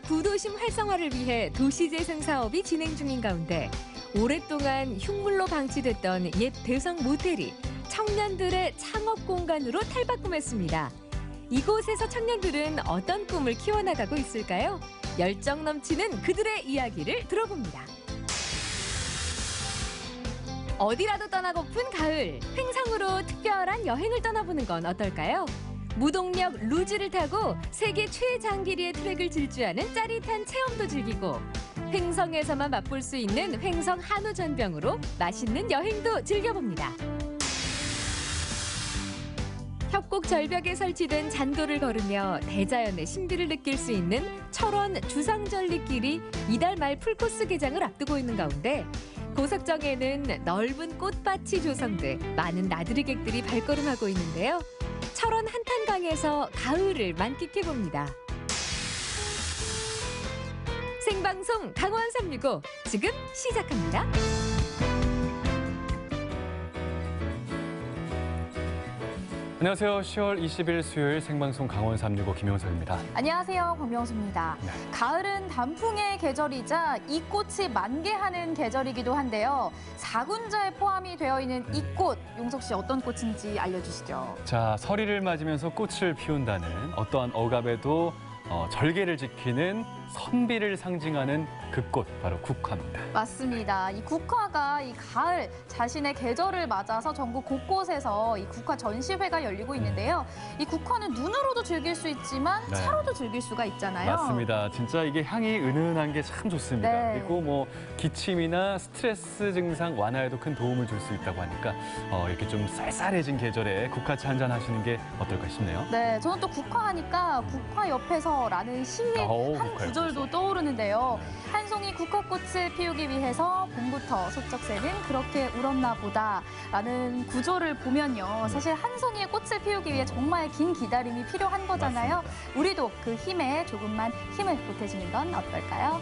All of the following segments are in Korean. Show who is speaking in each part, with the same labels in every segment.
Speaker 1: 구도심 활성화를 위해 도시재생 사업이 진행 중인 가운데 오랫동안 흉물로 방치됐던 옛 대성 모텔이 청년들의 창업 공간으로 탈바꿈했습니다. 이곳에서 청년들은 어떤 꿈을 키워나가고 있을까요? 열정 넘치는 그들의 이야기를 들어봅니다. 어디라도 떠나고픈 가을, 횡성으로 특별한 여행을 떠나보는 건 어떨까요? 무동력 루즈를 타고 세계 최장길이의 트랙을 질주하는 짜릿한 체험도 즐기고 횡성에서만 맛볼 수 있는 횡성 한우 전병으로 맛있는 여행도 즐겨봅니다. 협곡 절벽에 설치된 잔도를 걸으며 대자연의 신비를 느낄 수 있는 철원 주상절리길이 이달 말 풀코스 개장을 앞두고 있는 가운데 고석정에는 넓은 꽃밭이 조성돼 많은 나들이객들이 발걸음하고 있는데요. 철원 한탄강에서 가을을 만끽해봅니다. 생방송 강원 365 지금 시작합니다.
Speaker 2: 안녕하세요. 10월 20일 수요일 생방송 강원 365 김용석입니다.
Speaker 3: 안녕하세요. 박명수입니다.
Speaker 2: 네.
Speaker 3: 가을은 단풍의 계절이자 이 꽃이 만개하는 계절이기도 한데요. 4군자에 포함이 되어 있는 이 꽃, 용석 씨 어떤 꽃인지 알려주시죠.
Speaker 2: 자, 서리를 맞으면서 꽃을 피운다는 어떠한 억압에도 절개를 지키는 선비를 상징하는 그 꽃, 바로 국화입니다.
Speaker 3: 맞습니다. 이 국화가 이 가을 자신의 계절을 맞아서 전국 곳곳에서 이 국화 전시회가 열리고 있는데요. 이 국화는 눈으로도 즐길 수 있지만
Speaker 2: 네.
Speaker 3: 차로도 즐길 수가 있잖아요.
Speaker 2: 맞습니다. 진짜 이게 향이 은은한 게 참 좋습니다.
Speaker 3: 네.
Speaker 2: 그리고 뭐 기침이나 스트레스 증상 완화에도 큰 도움을 줄 수 있다고 하니까 이렇게 좀 쌀쌀해진 계절에 국화차 한잔 하시는 게 어떨까 싶네요.
Speaker 3: 네, 저는 또 국화하니까 국화 옆에서라는 시의 한
Speaker 2: 국화
Speaker 3: 구절도 떠오르는데요. 한 송이 국화꽃을 피우기 위해서 봄부터 소쩍새는 그렇게 울었나 보다라는 구절을 보면요. 사실 한 송이의 꽃을 피우기 위해 정말 긴 기다림이 필요한 거잖아요.
Speaker 2: 맞습니다.
Speaker 3: 우리도 그 힘에 조금만 힘을 보태주는 건 어떨까요?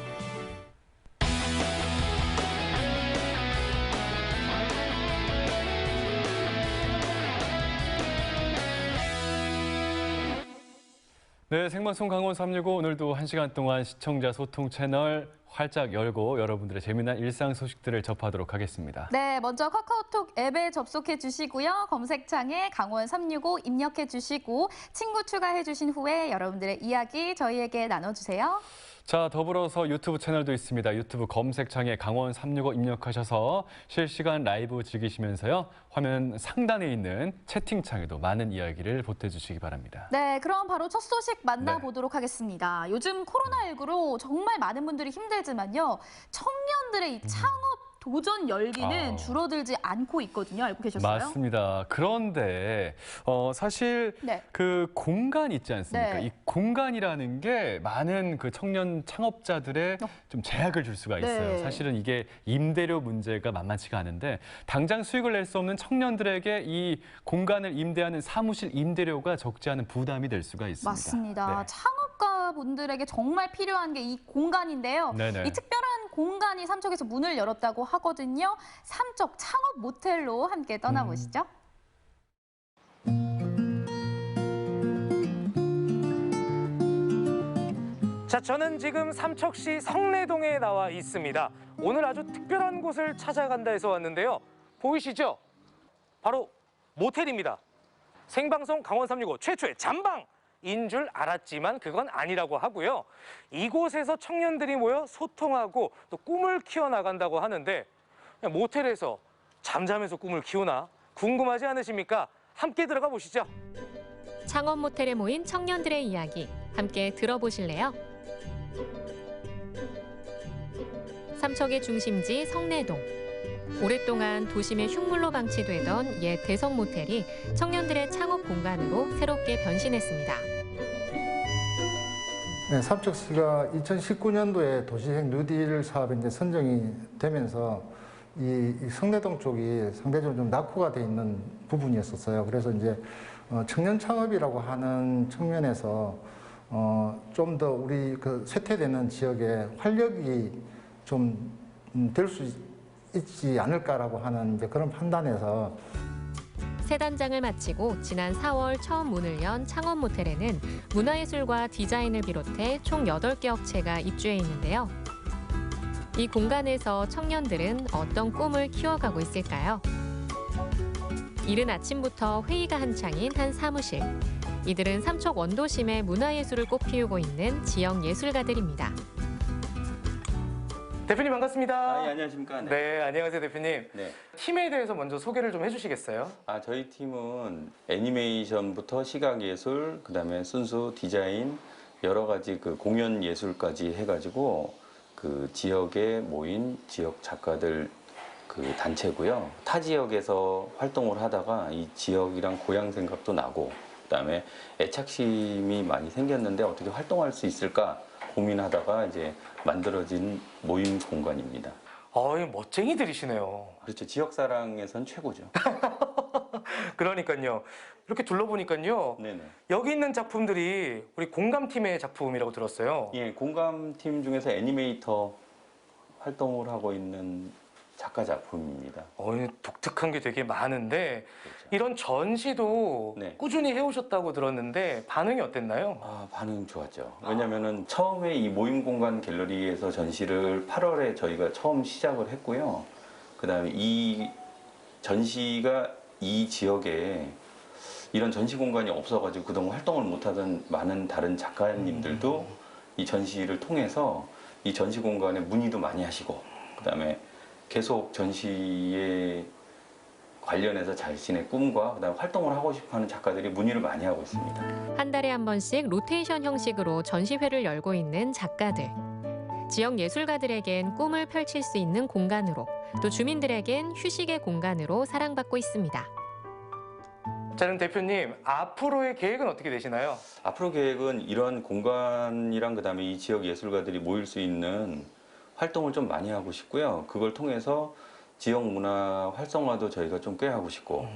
Speaker 2: 네, 생방송 강원 365 오늘도 1시간 동안 시청자 소통 채널 활짝 열고 여러분들의 재미난 일상 소식들을 접하도록 하겠습니다.
Speaker 3: 네, 먼저 카카오톡 앱에 접속해 주시고요. 검색창에 강원 365 입력해 주시고 친구 추가해 주신 후에 여러분들의 이야기 저희에게 나눠주세요.
Speaker 2: 자, 더불어서 유튜브 채널도 있습니다. 유튜브 검색창에 강원 365 입력하셔서 실시간 라이브 즐기시면서요. 화면 상단에 있는 채팅창에도 많은 이야기를 보태주시기 바랍니다.
Speaker 3: 네, 그럼 바로 첫 소식 만나보도록 하겠습니다. 요즘 코로나19로 정말 많은 분들이 힘들지만요. 청년들의 이 창업 도전 열기는 줄어들지 않고 있거든요. 알고 계셨어요?
Speaker 2: 맞습니다. 그런데 사실
Speaker 3: 네.
Speaker 2: 그 공간 있지 않습니까?
Speaker 3: 네.
Speaker 2: 이 공간이라는 게 많은 그 청년 창업자들의 좀 제약을 줄 수가 있어요.
Speaker 3: 네.
Speaker 2: 사실은 이게 임대료 문제가 만만치가 않은데 당장 수익을 낼 수 없는 청년들에게 이 공간을 임대하는 사무실 임대료가 적지 않은 부담이 될 수가 있습니다.
Speaker 3: 맞습니다.
Speaker 2: 네.
Speaker 3: 창업가 분들에게 정말 필요한 게 이 공간인데요.
Speaker 2: 네네.
Speaker 3: 이 특별한 공간이 삼척에서 문을 열었다고 하거든요. 삼척 창업 모텔로 함께 떠나보시죠.
Speaker 4: 자, 저는 지금 삼척시 성내동에 나와 있습니다. 오늘 아주 특별한 곳을 찾아간다 해서 왔는데요. 보이시죠? 바로 모텔입니다. 생방송 강원 365 최초의 잠방인 줄 알았지만 그건 아니라고 하고요. 이곳에서 청년들이 모여 소통하고 또 꿈을 키워나간다고 하는데 모텔에서 잠자면서 꿈을 키우나 궁금하지 않으십니까? 함께 들어가 보시죠.
Speaker 1: 창업 모텔에 모인 청년들의 이야기 함께 들어보실래요? 삼척의 중심지 성내동. 오랫동안 도심의 흉물로 방치되던 옛 대성 모텔이 청년들의 창업 공간으로 새롭게 변신했습니다.
Speaker 5: 네, 삼척시가 2019년도에 도시재생 뉴딜 사업에 이제 선정이 되면서 이 성내동 쪽이 상대적으로 좀 낙후가 돼 있는 부분이었었어요. 그래서 이제 청년 창업이라고 하는 측면에서 좀 더 우리 그 쇠퇴되는 지역에 활력이 좀 될 수 있지 않을까라고 하는 이제 그런 판단에서
Speaker 1: 새 단장을 마치고 지난 4월 처음 문을 연 창원 모텔에는 문화예술과 디자인을 비롯해 총 8개 업체가 입주해 있는데요. 이 공간에서 청년들은 어떤 꿈을 키워가고 있을까요? 이른 아침부터 회의가 한창인 한 사무실. 이들은 삼척 원도심의 문화예술을 꽃피우고 있는 지역 예술가들입니다.
Speaker 4: 대표님 반갑습니다.
Speaker 6: 예, 안녕하십니까.
Speaker 4: 네, 안녕하세요 대표님.
Speaker 6: 네.
Speaker 4: 팀에 대해서 먼저 소개를 좀 해주시겠어요?
Speaker 6: 저희 팀은 애니메이션부터 시각예술, 그다음에 순수 디자인, 여러 가지 그 공연 예술까지 해가지고 그 지역에 모인 지역 작가들 그 단체고요. 타 지역에서 활동을 하다가 이 지역이랑 고향 생각도 나고, 그다음에 애착심이 많이 생겼는데 어떻게 활동할 수 있을까 고민하다가 이제 만들어진 모임 공간입니다.
Speaker 4: 멋쟁이들이시네요.
Speaker 6: 그렇죠. 지역사랑에선 최고죠.
Speaker 4: 그러니까요. 이렇게 둘러보니까요.
Speaker 6: 네네.
Speaker 4: 여기 있는 작품들이 우리 공감팀의 작품이라고 들었어요.
Speaker 6: 예, 공감팀 중에서 애니메이터 활동을 하고 있는 작가 작품입니다.
Speaker 4: 독특한 게 되게 많은데
Speaker 6: 그렇죠.
Speaker 4: 이런 전시도
Speaker 6: 네.
Speaker 4: 꾸준히 해오셨다고 들었는데 반응이 어땠나요?
Speaker 6: 반응 좋았죠. 왜냐면은 처음에 이 모임 공간 갤러리에서 전시를 8월에 저희가 처음 시작을 했고요. 그 다음에 이 전시가 이 지역에 이런 전시 공간이 없어가지고 그동안 활동을 못하던 많은 다른 작가님들도 이 전시를 통해서 이 전시 공간에 문의도 많이 하시고, 그 다음에 계속 전시에 관련해서 자신의 꿈과 그다음에 활동을 하고 싶어하는 작가들이 문의를 많이 하고 있습니다.
Speaker 1: 한 달에 한 번씩 로테이션 형식으로 전시회를 열고 있는 작가들. 지역 예술가들에겐 꿈을 펼칠 수 있는 공간으로, 또 주민들에겐 휴식의 공간으로 사랑받고 있습니다.
Speaker 4: 자, 그럼 대표님 앞으로의 계획은 어떻게 되시나요?
Speaker 6: 앞으로 계획은 이런 공간이랑 그다음에 이 지역 예술가들이 모일 수 있는 활동을 좀 많이 하고 싶고요. 그걸 통해서 지역 문화 활성화도 저희가 좀 꽤 하고 싶고,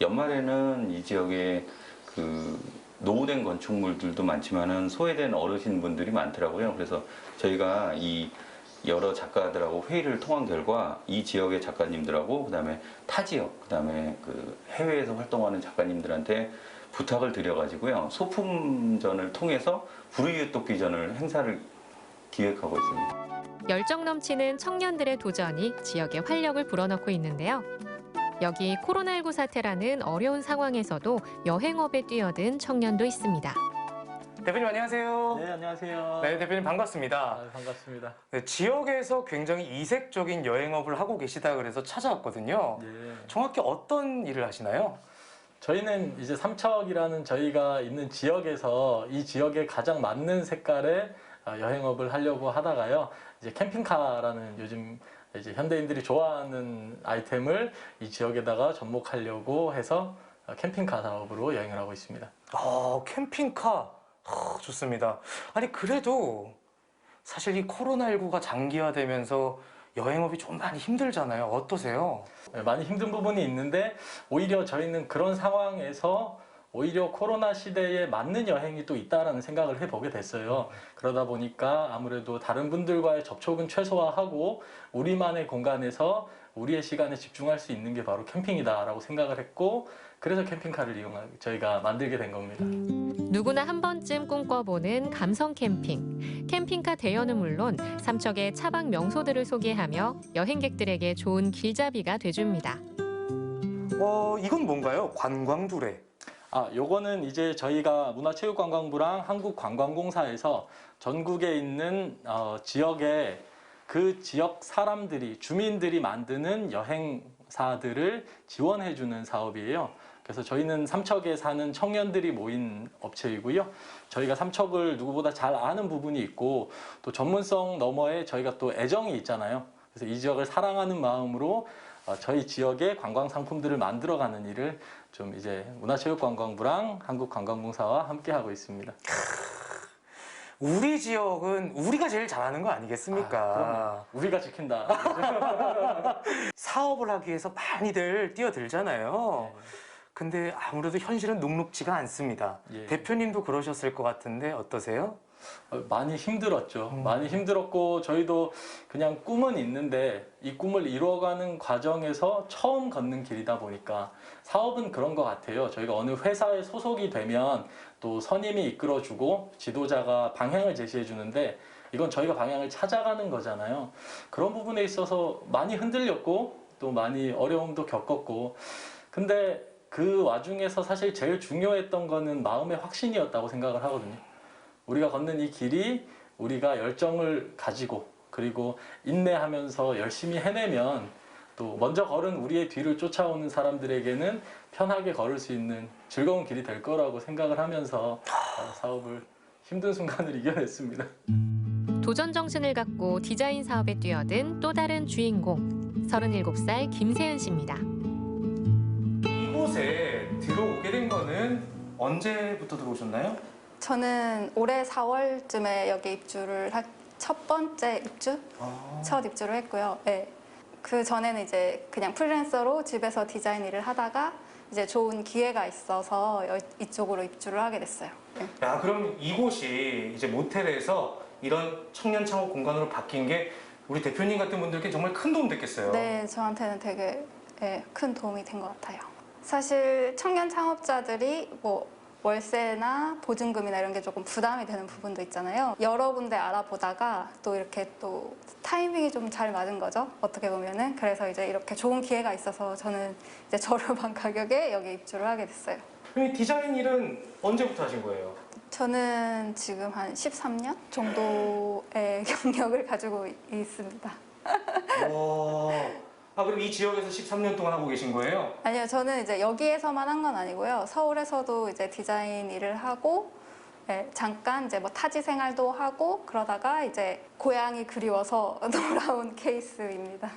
Speaker 6: 연말에는 이 지역에 그 노후된 건축물들도 많지만은 소외된 어르신분들이 많더라고요. 그래서 저희가 이 여러 작가들하고 회의를 통한 결과 이 지역의 작가님들하고 그다음에 타 지역, 그다음에 그 해외에서 활동하는 작가님들한테 부탁을 드려가지고요. 소품전을 통해서 불우이웃돕기전을 행사를 기획하고 있습니다.
Speaker 1: 열정 넘치는 청년들의 도전이 지역에 활력을 불어넣고 있는데요. 여기 코로나19 사태라는 어려운 상황에서도 여행업에 뛰어든 청년도 있습니다.
Speaker 4: 대표님 안녕하세요.
Speaker 7: 네, 안녕하세요.
Speaker 4: 네, 대표님 반갑습니다.
Speaker 7: 반갑습니다.
Speaker 4: 네, 지역에서 굉장히 이색적인 여행업을 하고 계시다 그래서 찾아왔거든요.
Speaker 7: 네.
Speaker 4: 정확히 어떤 일을 하시나요?
Speaker 7: 저희는 이제 삼척이라는 저희가 있는 지역에서 이 지역에 가장 맞는 색깔의 여행업을 하려고 하다가요. 이제 캠핑카라는 요즘 이제 현대인들이 좋아하는 아이템을 이 지역에다가 접목하려고 해서 캠핑카 사업으로 여행을 하고 있습니다.
Speaker 4: 캠핑카. 좋습니다. 아니 그래도 사실 이 코로나19가 장기화되면서 여행업이 좀 많이 힘들잖아요. 어떠세요?
Speaker 7: 많이 힘든 부분이 있는데 오히려 저희는 그런 상황에서 오히려 코로나 시대에 맞는 여행이 또 있다라는 생각을 해보게 됐어요. 그러다 보니까 아무래도 다른 분들과의 접촉은 최소화하고 우리만의 공간에서 우리의 시간에 집중할 수 있는 게 바로 캠핑이다라고 생각을 했고, 그래서 캠핑카를 저희가 만들게 된 겁니다.
Speaker 1: 누구나 한 번쯤 꿈꿔보는 감성 캠핑. 캠핑카 대여는 물론 삼척의 차박 명소들을 소개하며 여행객들에게 좋은 길잡이가 돼줍니다.
Speaker 4: 이건 뭔가요? 관광두레.
Speaker 7: 요거는 이제 저희가 문화체육관광부랑 한국관광공사에서 전국에 있는 지역에 그 지역 사람들이, 주민들이 만드는 여행사들을 지원해주는 사업이에요. 그래서 저희는 삼척에 사는 청년들이 모인 업체이고요. 저희가 삼척을 누구보다 잘 아는 부분이 있고 또 전문성 너머에 저희가 또 애정이 있잖아요. 그래서 이 지역을 사랑하는 마음으로 저희 지역의 관광 상품들을 만들어가는 일을 좀 이제 문화체육관광부랑 한국관광공사와 함께 하고 있습니다.
Speaker 4: 우리 지역은 우리가 제일 잘하는 거 아니겠습니까?
Speaker 7: 그럼요. 우리가 지킨다.
Speaker 4: 사업을 하기 위해서 많이들 뛰어들잖아요. 근데 아무래도 현실은 녹록지가 않습니다.
Speaker 7: 예.
Speaker 4: 대표님도 그러셨을 것 같은데 어떠세요?
Speaker 7: 많이 힘들었죠. 많이 힘들었고 저희도 그냥 꿈은 있는데 이 꿈을 이루어가는 과정에서 처음 걷는 길이다 보니까 사업은 그런 것 같아요. 저희가 어느 회사에 소속이 되면 또 선임이 이끌어주고 지도자가 방향을 제시해 주는데 이건 저희가 방향을 찾아가는 거잖아요. 그런 부분에 있어서 많이 흔들렸고 또 많이 어려움도 겪었고 근데 그 와중에서 사실 제일 중요했던 거는 마음의 확신이었다고 생각을 하거든요. 우리가 걷는 이 길이 우리가 열정을 가지고 그리고 인내하면서 열심히 해내면 또 먼저 걸은 우리의 뒤를 쫓아오는 사람들에게는 편하게 걸을 수 있는 즐거운 길이 될 거라고 생각을 하면서 사업을 힘든 순간을 이겨냈습니다.
Speaker 1: 도전 정신을 갖고 디자인 사업에 뛰어든 또 다른 주인공, 37살 김세은 씨입니다.
Speaker 4: 이곳에 들어오게 된 거는 언제부터 들어오셨나요?
Speaker 8: 저는 올해 4월쯤에 여기 입주를 첫 번째 입주? 첫 입주를 했고요. 네. 그 전에는 이제 그냥 프리랜서로 집에서 디자인 일을 하다가 이제 좋은 기회가 있어서 이쪽으로 입주를 하게 됐어요. 네.
Speaker 4: 야, 그럼 이곳이 이제 모텔에서 이런 청년 창업 공간으로 바뀐 게 우리 대표님 같은 분들께 정말 큰 도움 됐겠어요.
Speaker 8: 네, 저한테는 되게 큰 도움이 된 것 같아요. 사실 청년 창업자들이 뭐 월세나 보증금이나 이런 게 조금 부담이 되는 부분도 있잖아요. 여러 군데 알아보다가 또 이렇게 또 타이밍이 좀 잘 맞은 거죠. 어떻게 보면은. 그래서 이제 이렇게 좋은 기회가 있어서 저는 이제 저렴한 가격에 여기 입주를 하게 됐어요.
Speaker 4: 그럼 이 디자인 일은 언제부터 하신 거예요?
Speaker 8: 저는 지금 한 13년 정도의 경력을 가지고 있습니다.
Speaker 4: 아, 그럼 이 지역에서 13년 동안 하고 계신 거예요?
Speaker 8: 아니요, 저는 이제 여기에서만 한 건 아니고요. 서울에서도 이제 디자인 일을 하고, 잠깐 이제 뭐 타지 생활도 하고, 그러다가 이제 고향이 그리워서 돌아온 케이스입니다.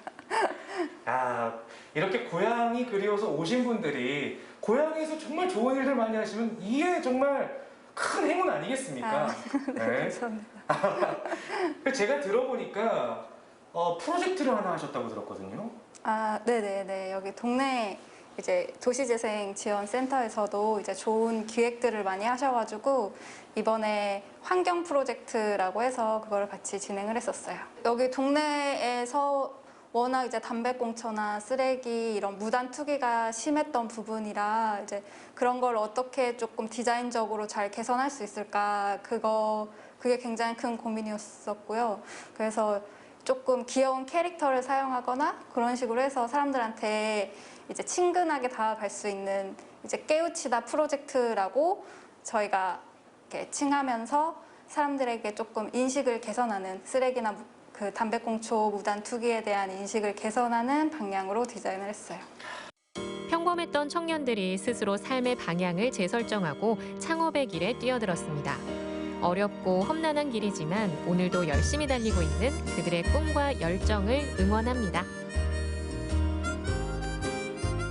Speaker 4: 아, 이렇게 고향이 그리워서 오신 분들이 고향에서 정말 좋은 일들 많이 하시면 이게 정말 큰 행운 아니겠습니까?
Speaker 8: 네, 감사합니다.
Speaker 4: 제가 들어보니까 프로젝트를 하나 하셨다고 들었거든요.
Speaker 8: 아, 네네네. 여기 동네 이제 도시재생 지원센터에서도 이제 좋은 기획들을 많이 하셔가지고 이번에 환경 프로젝트라고 해서 그걸 같이 진행을 했었어요. 여기 동네에서 워낙 이제 담배꽁초나 쓰레기 이런 무단 투기가 심했던 부분이라 이제 그런 걸 어떻게 조금 디자인적으로 잘 개선할 수 있을까 그게 굉장히 큰 고민이었었고요. 그래서 조금 귀여운 캐릭터를 사용하거나 그런 식으로 해서 사람들한테 이제 친근하게 다가갈 수 있는 이제 깨우치다 프로젝트라고 저희가 이렇게 칭하면서 사람들에게 조금 인식을 개선하는 쓰레기나 그 담배꽁초 무단 투기에 대한 인식을 개선하는 방향으로 디자인을 했어요.
Speaker 1: 평범했던 청년들이 스스로 삶의 방향을 재설정하고 창업의 길에 뛰어들었습니다. 어렵고 험난한 길이지만 오늘도 열심히 달리고 있는 그들의 꿈과 열정을 응원합니다.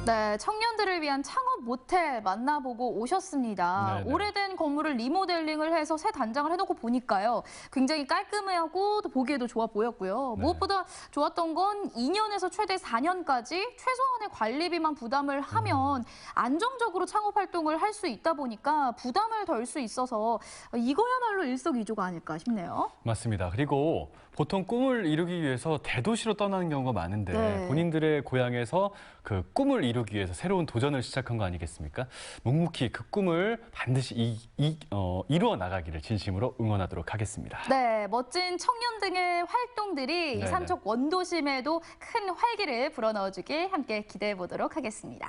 Speaker 3: 네, 청년들을 위한 창업 모텔 만나보고 오셨습니다.
Speaker 2: 네네.
Speaker 3: 오래된 건물을 리모델링을 해서 새 단장을 해놓고 보니까요. 굉장히 깔끔하고 또 보기에도 좋아 보였고요.
Speaker 2: 네.
Speaker 3: 무엇보다 좋았던 건 2년에서 최대 4년까지 최소한의 관리비만 부담을 하면 안정적으로 창업 활동을 할 수 있다 보니까 부담을 덜 수 있어서 이거야말로 일석이조가 아닐까 싶네요.
Speaker 2: 맞습니다. 그리고 보통 꿈을 이루기 위해서 대도시로 떠나는 경우가 많은데
Speaker 3: 네.
Speaker 2: 본인들의 고향에서 그 꿈을 이루기 위해서 새로운 도전을 시작한 거 아니겠습니까? 묵묵히 그 꿈을 반드시 이루어 나가기를 진심으로 응원하도록 하겠습니다.
Speaker 3: 네, 멋진 청년 등의 활동들이 이
Speaker 2: 네네.
Speaker 3: 삼척 원도심에도 큰 활기를 불어넣어주길 함께 기대해 보도록 하겠습니다.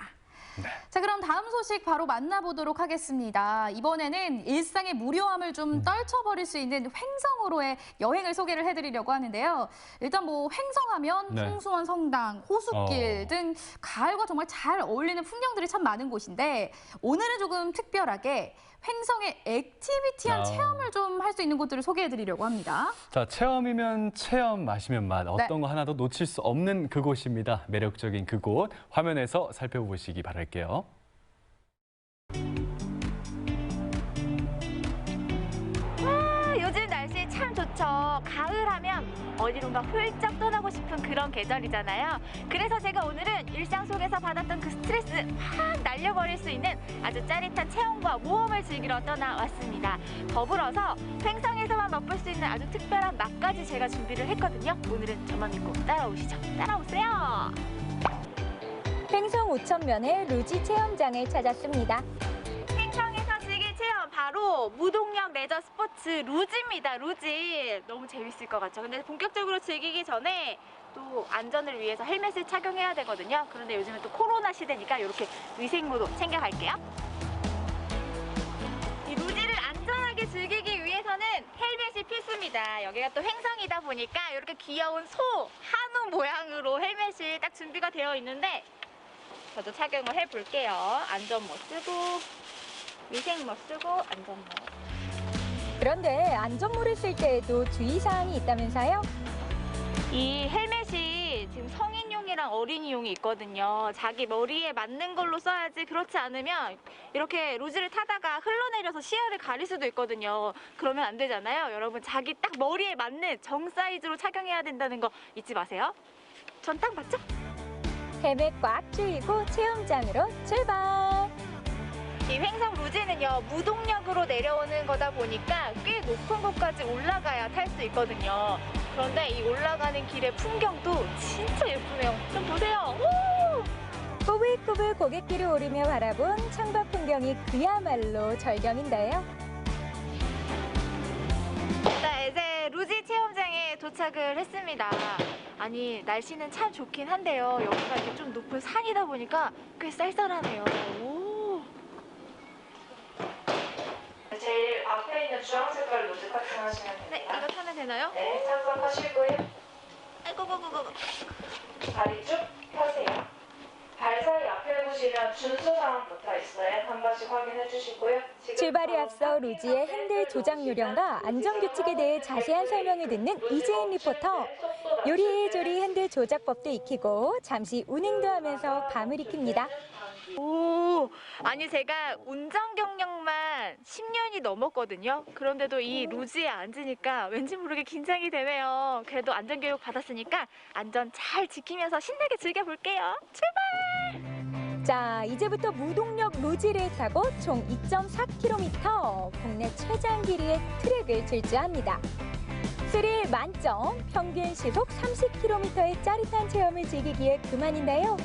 Speaker 2: 네.
Speaker 3: 자, 그럼 다음 소식 바로 만나보도록 하겠습니다. 이번에는 일상의 무료함을 좀 떨쳐버릴 수 있는 횡성으로의 여행을 소개를 해드리려고 하는데요. 일단 뭐 횡성하면
Speaker 2: 네.
Speaker 3: 홍수원 성당, 호숫길 등 가을과 정말 잘 어울리는 풍경들이 참 많은 곳인데 오늘은 조금 특별하게 횡성의 액티비티한 체험을 좀 할 수 있는 곳들을 소개해드리려고 합니다.
Speaker 2: 자, 체험이면 체험, 마시면 맛. 어떤 거 하나도 놓칠 수 없는 그곳입니다. 매력적인 그곳 화면에서 살펴보시기 바랄게요.
Speaker 9: 요즘 날씨 참 좋죠. 가을 하면 어디론가 훌쩍 떠나고 싶은 그런 계절이잖아요. 그래서 제가 오늘은 일상 속에서 받았던 그 스트레스 확 날려버릴 수 있는 아주 짜릿한 체험과 모험을 즐기러 떠나왔습니다. 더불어서 횡성에서만 맛볼 수 있는 아주 특별한 맛까지 제가 준비를 했거든요. 오늘은 저만 믿고 따라오시죠. 따라오세요.
Speaker 10: 횡성 오천면의 루지 체험장을 찾았습니다.
Speaker 9: 횡성에서 즐길 체험 바로 무동력 레저 스포츠 루지입니다. 루지 너무 재밌을 것 같죠? 근데 본격적으로 즐기기 전에 또 안전을 위해서 헬멧을 착용해야 되거든요. 그런데 요즘은 또 코로나 시대니까 이렇게 위생모도 챙겨갈게요. 이 루지를 안전하게 즐기기 위해서는 헬멧이 필수입니다. 여기가 또 횡성이다 보니까 이렇게 귀여운 소, 한우 모양으로 헬멧이 딱 준비가 되어 있는데 저도 착용을 해볼게요. 안전모 쓰고 위생모 쓰고 안전모.
Speaker 10: 그런데 안전모를 쓸 때에도 주의사항이 있다면서요?
Speaker 9: 이 헬멧이 지금 성인용이랑 어린이용이 있거든요. 자기 머리에 맞는 걸로 써야지 그렇지 않으면 이렇게 루지를 타다가 흘러내려서 시야를 가릴 수도 있거든요. 그러면 안 되잖아요. 여러분 자기 딱 머리에 맞는 정 사이즈로 착용해야 된다는 거 잊지 마세요. 전 딱 맞죠?
Speaker 10: 헬멧 꽉 조이고 체험장으로 출발!
Speaker 9: 이 횡성 루지는요 무동력으로 내려오는 거다 보니까 꽤 높은 곳까지 올라가야 탈 수 있거든요. 그런데 이 올라가는 길의 풍경도 진짜 예쁘네요. 좀 보세요. 오!
Speaker 10: 꼬불꼬불 고갯길을 오르며 바라본 창밖 풍경이 그야말로 절경인데요.
Speaker 9: 자, 이제 루지 체험장에 도착을 했습니다. 아니 날씨는 참 좋긴 한데요. 여기가 이렇게 좀 높은 산이다 보니까 꽤 쌀쌀하네요. 오.
Speaker 11: 제일 앞에 있는 주황 색깔 로즈 탑승하시면 됩니다.
Speaker 9: 네, 이거 타면 되나요?
Speaker 11: 네, 착석하시고요.
Speaker 9: 아이고,
Speaker 11: 다리 쭉 펴세요. 발 사이 앞에 보시면 준수사항 붙어 있어요. 한 번씩 확인해 주시고요.
Speaker 10: 출발에 앞서 루지의 핸들 조작 요령과 안전규칙에 대해 자세한 설명을 듣는 이재인 리포터. 요리조리 핸들 조작법도 익히고 잠시 운행도 하면서 밤을 익힙니다.
Speaker 9: 오, 아니 제가 운전 경력만 10년이 넘었거든요. 그런데도 이 루지에 앉으니까 왠지 모르게 긴장이 되네요. 그래도 안전교육 받았으니까 안전 잘 지키면서 신나게 즐겨볼게요. 출발!
Speaker 10: 자, 이제부터 무동력 루지를 타고 총 2.4km 국내 최장 길이의 트랙을 질주합니다. 스릴 만점, 평균 시속 30km의 짜릿한 체험을 즐기기에 그만인데요.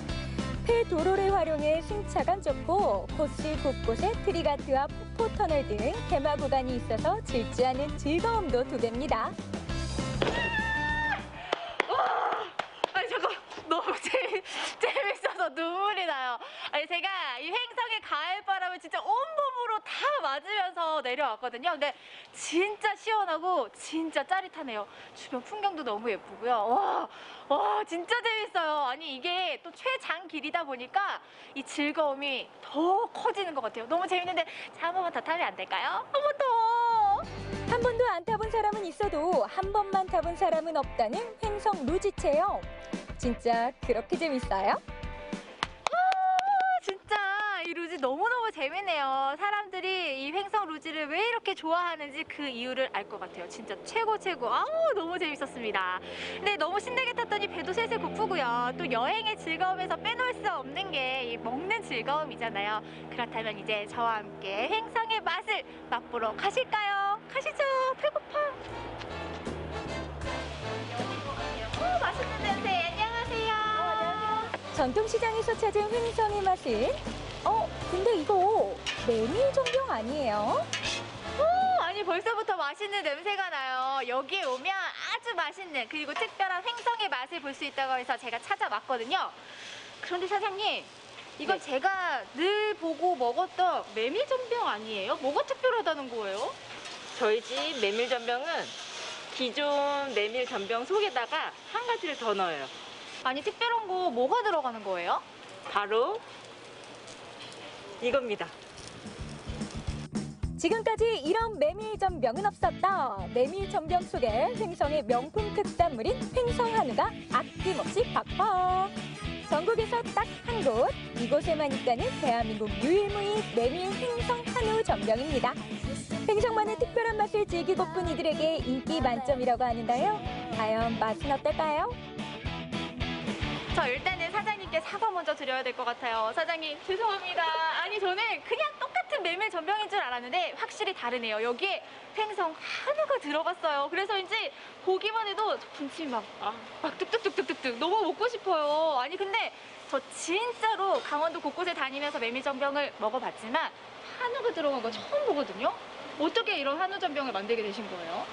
Speaker 10: 폐도로를 활용해 승차감 좋고 코스 곳곳에 트리가트와 폭포터널 등 개마 구간이 있어서 질주하는 즐거움도 2배입니다.
Speaker 9: 아니 잠깐 너무 재밌어서 눈물이 나요. 아니 제가 이 횡성의 가을바람을 진짜 온몸으로 다 맞으면서 내려왔거든요. 근데 진짜 시원하고 진짜 짜릿하네요. 주변 풍경도 너무 예쁘고요. 와 진짜 재밌어요. 아니 이게 또 최장 길이다 보니까 이 즐거움이 더 커지는 것 같아요. 너무 재밌는데 자, 한 번만 더 타면 안 될까요? 한 번 더!
Speaker 10: 한 번도 안 타본 사람은 있어도 한 번만 타본 사람은 없다는 횡성 루지 체험. 진짜 그렇게 재밌어요?
Speaker 9: 진짜 이 루지 너무너무 재밌네요. 사람들이 이 횡성 루지를 왜 이렇게 좋아하는지 그 이유를 알 것 같아요. 진짜 최고. 아우 너무 재밌었습니다. 근데 너무 신나게 탔더니 배도 슬슬 고프고요. 또 여행의 즐거움에서 빼놓을 수 없는 게 이 먹는 즐거움이잖아요. 그렇다면 이제 저와 함께 횡성의 맛을 맛보러 가실까요? 가시죠. 배고파. 맛있는 냄새. 안녕하세요.
Speaker 10: 전통시장에서 찾은 횡성의 맛은? 근데 이거 메밀전병 아니에요?
Speaker 9: 아니 벌써부터 맛있는 냄새가 나요. 여기에 오면 아주 맛있는 그리고 특별한 횡성의 맛을 볼 수 있다고 해서 제가 찾아왔거든요. 그런데 사장님, 이건 제가 늘 보고 먹었던 메밀전병 아니에요? 뭐가 특별하다는 거예요?
Speaker 12: 저희 집 메밀전병은 기존 메밀전병 속에다가 한 가지를 더 넣어요.
Speaker 9: 아니 특별한 거 뭐가 들어가는 거예요?
Speaker 12: 바로 이겁니다.
Speaker 10: 지금까지 이런 메밀전병은 없었다. 메밀전병 속에 횡성의 명품 특산물인 횡성 한우가 아낌없이 팍팍. 전국에서 딱 한 곳, 이곳에만 있다는 대한민국 유일무이 메밀 횡성 한우 전병입니다. 횡성만의 특별한 맛을 즐기고픈 이들에게 인기 만점이라고 하는데요. 과연 맛은 어떨까요?
Speaker 9: 저 일단은 사장님께 사과 먼저 드려야 될 것 같아요. 사장님, 죄송합니다. 아니, 저는 그냥 똑같은 메밀 전병인 줄 알았는데 확실히 다르네요. 여기에 횡성 한우가 들어갔어요. 그래서인지 보기만 해도 군침이 막 뚝뚝뚝뚝뚝 너무 먹고 싶어요. 아니, 근데 저 진짜로 강원도 곳곳에 다니면서 메밀 전병을 먹어봤지만 한우가 들어간 거 처음 보거든요. 어떻게 이런 한우 전병을 만들게 되신 거예요?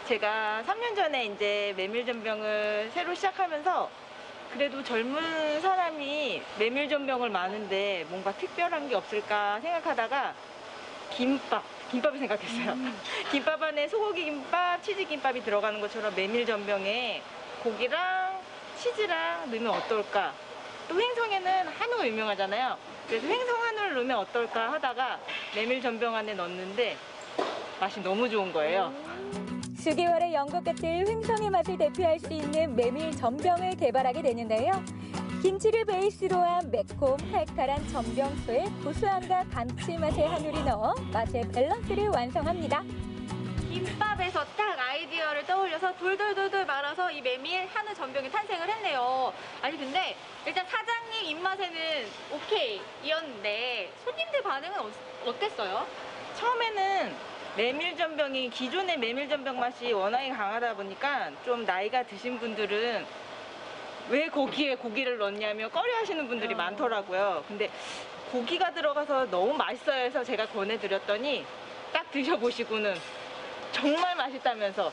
Speaker 12: 제가 3년 전에 이제 메밀전병을 새로 시작하면서 그래도 젊은 사람이 메밀전병을 마는데 뭔가 특별한 게 없을까 생각하다가 김밥을 생각했어요. 김밥 안에 소고기 김밥, 치즈 김밥이 들어가는 것처럼 메밀전병에 고기랑 치즈랑 넣으면 어떨까? 또 횡성에는 한우가 유명하잖아요. 그래서 횡성 한우를 넣으면 어떨까 하다가 메밀전병 안에 넣었는데 맛이 너무 좋은 거예요.
Speaker 10: 수개월의 연것 같은 횡성의 맛을 대표할 수 있는 메밀 전병을 개발하게 되는데요. 김치를 베이스로 한 매콤 칼칼한 전병소에 고소함과 감칠맛의 한우를 넣어 맛의 밸런스를 완성합니다.
Speaker 9: 김밥에서 딱 아이디어를 떠올려서 돌돌돌돌 말아서 이 메밀 한우 전병이 탄생을 했네요. 아니, 근데 일단 사장님 입맛에는 오케이이었는데 손님들 반응은 어땠어요?
Speaker 12: 처음에는 메밀전병이 기존의 메밀전병 맛이 워낙에 강하다 보니까 좀 나이가 드신 분들은 왜 거기에 고기를 넣냐며 꺼려하시는 분들이 많더라고요. 근데 고기가 들어가서 너무 맛있어요 해서 제가 권해드렸더니 딱 드셔보시고는 정말 맛있다면서.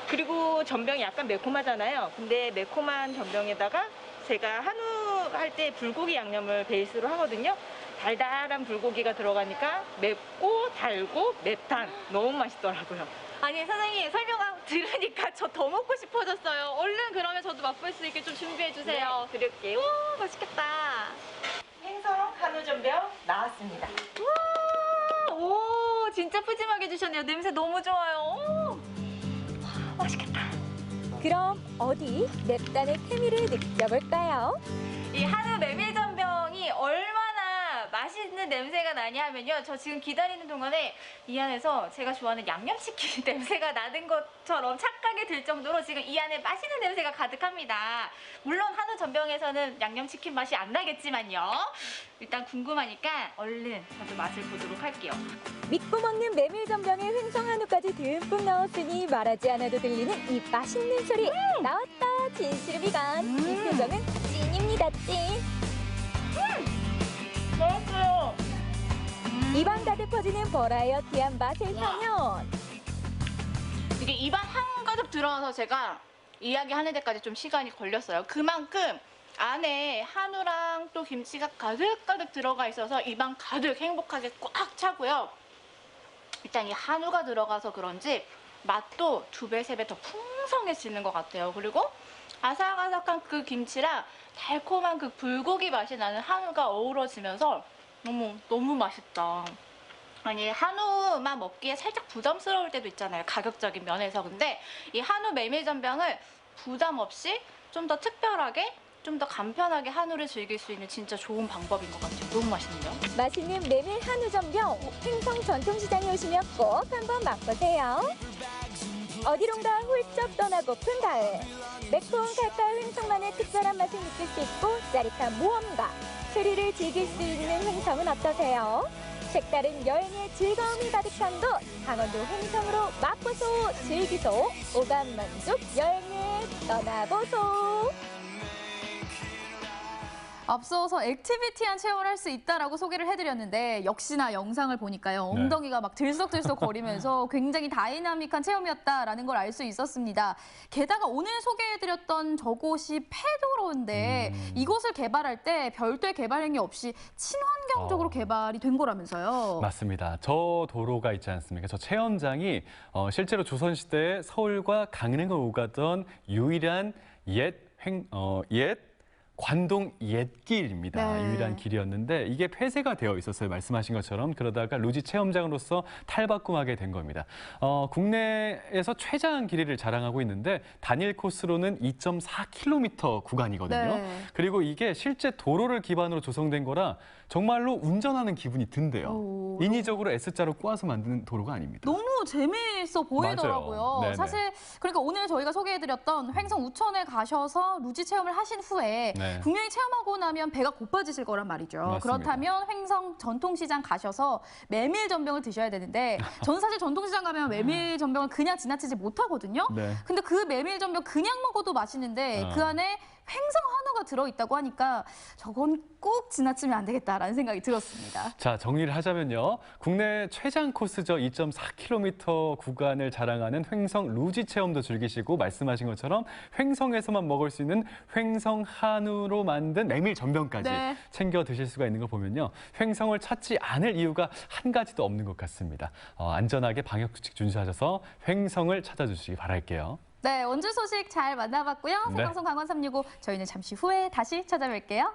Speaker 12: 그리고 전병이 약간 매콤하잖아요. 근데 매콤한 전병에다가 제가 한우 할 때 불고기 양념을 베이스로 하거든요. 달달한 불고기가 들어가니까 맵고 달고 맵단 너무 맛있더라고요.
Speaker 9: 아니, 사장님 설명 들으니까 저 더 먹고 싶어졌어요. 얼른 그러면 저도 맛볼 수 있게 좀 준비해 주세요.
Speaker 12: 네, 드릴게요.
Speaker 9: 오, 맛있겠다.
Speaker 12: 횡성 한우 전병 나왔습니다.
Speaker 9: 우와, 오, 진짜 푸짐하게 주셨네요. 냄새 너무 좋아요. 오, 맛있겠다.
Speaker 10: 그럼 어디 맵단의 케미를 느껴볼까요?
Speaker 9: 이 한우 메밀전병이 얼마나 맛있는 냄새가 나냐 하면요. 저 지금 기다리는 동안에 이 안에서 제가 좋아하는 양념치킨 냄새가 나는 것처럼 착각이 들 정도로 지금 이 안에 맛있는 냄새가 가득합니다. 물론 한우 전병에서는 양념치킨 맛이 안 나겠지만요. 일단 궁금하니까 얼른 저도 맛을 보도록 할게요.
Speaker 10: 믿고 먹는 메밀 전병에 횡성 한우까지 듬뿍 넣었으니 말하지 않아도 들리는 이 맛있는 소리. 나왔다 진실의 비간. 이 표정은 찐입니다 찐.
Speaker 9: 맛있어요.
Speaker 10: 입안 가득 퍼지는 버라이어티한 맛의 향연.
Speaker 9: 이게 입안 한가득 들어가서 제가 이야기하는 데까지 좀 시간이 걸렸어요. 그만큼 안에 한우랑 또 김치가 가득가득 들어가 있어서 입안 가득 행복하게 꽉 차고요. 일단 이 한우가 들어가서 그런지 맛도 2배, 3배 더 풍성해지는 것 같아요. 그리고 아삭아삭한 그 김치랑 달콤한 그 불고기 맛이 나는 한우가 어우러지면서 너무 맛있다. 아니, 한우만 먹기에 살짝 부담스러울 때도 있잖아요. 가격적인 면에서. 근데 이 한우 메밀전병을 부담 없이 좀 더 특별하게, 좀 더 간편하게 한우를 즐길 수 있는 진짜 좋은 방법인 것 같아요. 너무 맛있네요.
Speaker 10: 맛있는 메밀 한우 전병 횡성 전통시장에 오시면 꼭 한번 맛보세요. 어디론가 훌쩍 떠나고픈 가을. 매콤 칼칼 횡성만의 특별한 맛을 느낄 수 있고 짜릿한 모험과 스릴을 즐길 수 있는 횡성은 어떠세요? 색다른 여행의 즐거움이 가득한 곳 강원도 횡성으로 맛보소 즐기소 오감 만족 여행을 떠나보소.
Speaker 3: 앞서서 액티비티한 체험을 할 수 있다라고 소개를 해드렸는데 역시나 영상을 보니까요. 엉덩이가 막 들썩들썩 거리면서 굉장히 다이나믹한 체험이었다라는 걸 알 수 있었습니다. 게다가 오늘 소개해드렸던 저곳이 폐도로인데 이곳을 개발할 때 별도의 개발 행위 없이 친환경적으로 개발이 된 거라면서요.
Speaker 2: 맞습니다. 저 도로가 있지 않습니까? 저 체험장이 실제로 조선시대에 서울과 강릉을 오가던 유일한 옛 관동 옛길입니다.
Speaker 3: 네.
Speaker 2: 유일한 길이었는데 이게 폐쇄가 되어 있었어요. 말씀하신 것처럼. 그러다가 루지 체험장으로서 탈바꿈하게 된 겁니다. 국내에서 최장 길이를 자랑하고 있는데 단일 코스로는 2.4km 구간이거든요.
Speaker 3: 네.
Speaker 2: 그리고 이게 실제 도로를 기반으로 조성된 거라 정말로 운전하는 기분이 든대요. 인위적으로 S자로 꼬아서 만든 도로가 아닙니다.
Speaker 3: 너무 재미있어 보이더라고요.
Speaker 2: 네네.
Speaker 3: 사실 그러니까 오늘 저희가 소개해드렸던 횡성 우천에 가셔서 루지 체험을 하신 후에
Speaker 2: 네. 네.
Speaker 3: 분명히 체험하고 나면 배가 고파지실 거란 말이죠.
Speaker 2: 맞습니다.
Speaker 3: 그렇다면 횡성 전통시장 가셔서 메밀 전병을 드셔야 되는데 저는 사실 전통시장 가면 메밀 전병을 그냥 지나치지 못하거든요.
Speaker 2: 네.
Speaker 3: 근데 그 메밀 전병 그냥 먹어도 맛있는데 그 안에 횡성 한우가 들어있다고 하니까 저건 꼭 지나치면 안 되겠다라는 생각이 들었습니다.
Speaker 2: 자, 정리를 하자면요. 국내 최장 코스죠. 2.4km 구간을 자랑하는 횡성 루지 체험도 즐기시고 말씀하신 것처럼 횡성에서만 먹을 수 있는 횡성 한우로 만든 메밀 전병까지
Speaker 3: 네.
Speaker 2: 챙겨 드실 수가 있는 거 보면요. 횡성을 찾지 않을 이유가 한 가지도 없는 것 같습니다. 안전하게 방역수칙 준수하셔서 횡성을 찾아주시기 바랄게요.
Speaker 3: 네, 원주 소식 잘 만나봤고요.
Speaker 2: 네.
Speaker 3: 생방송 강원 365 저희는 잠시 후에 다시 찾아뵐게요.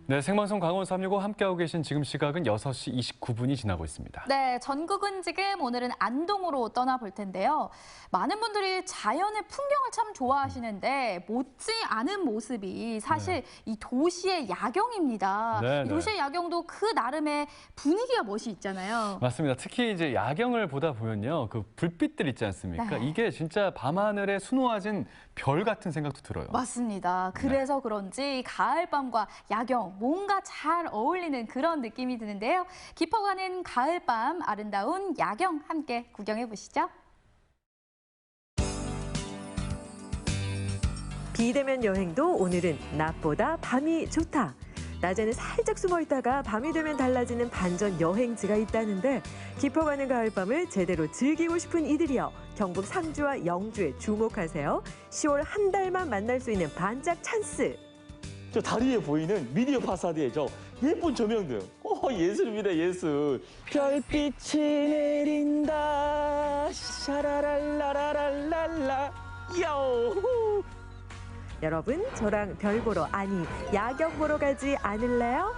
Speaker 2: 네, 생방송 강원 365 함께하고 계신 지금 시각은 6시 29분이 지나고 있습니다.
Speaker 3: 네, 전국은 지금 오늘은 안동으로 떠나볼 텐데요. 많은 분들이 자연의 풍경을 참 좋아하시는데 못지 않은 모습이 사실 이 도시의 야경입니다.
Speaker 2: 네,
Speaker 3: 이 도시의 야경도 그 나름의 분위기가 멋이 있잖아요.
Speaker 2: 맞습니다. 특히 이제 야경을 보다 보면요. 그 불빛들 있지 않습니까?
Speaker 3: 네.
Speaker 2: 이게 진짜 밤하늘에 수놓아진 별 같은 생각도 들어요.
Speaker 3: 맞습니다. 그래서 그런지 가을밤과 야경 뭔가 잘 어울리는 그런 느낌이 드는데요. 깊어가는 가을밤 아름다운 야경 함께 구경해 보시죠.
Speaker 13: 비대면 여행도 오늘은 낮보다 밤이 좋다. 낮에는 살짝 숨어 있다가 밤이 되면 달라지는 반전 여행지가 있다는데 깊어가는 가을밤을 제대로 즐기고 싶은 이들이여 경북 상주와 영주에 주목하세요. 10월 한 달만 만날 수 있는 반짝 찬스.
Speaker 14: 저 다리에 보이는 미디어 파사드에 저 예쁜 조명등. 예술입니다, 예술. 별빛이 내린다. 샤라랄라라랄랄라. 야오.
Speaker 13: 여러분, 저랑 별 보러, 아니 야경 보러 가지 않을래요?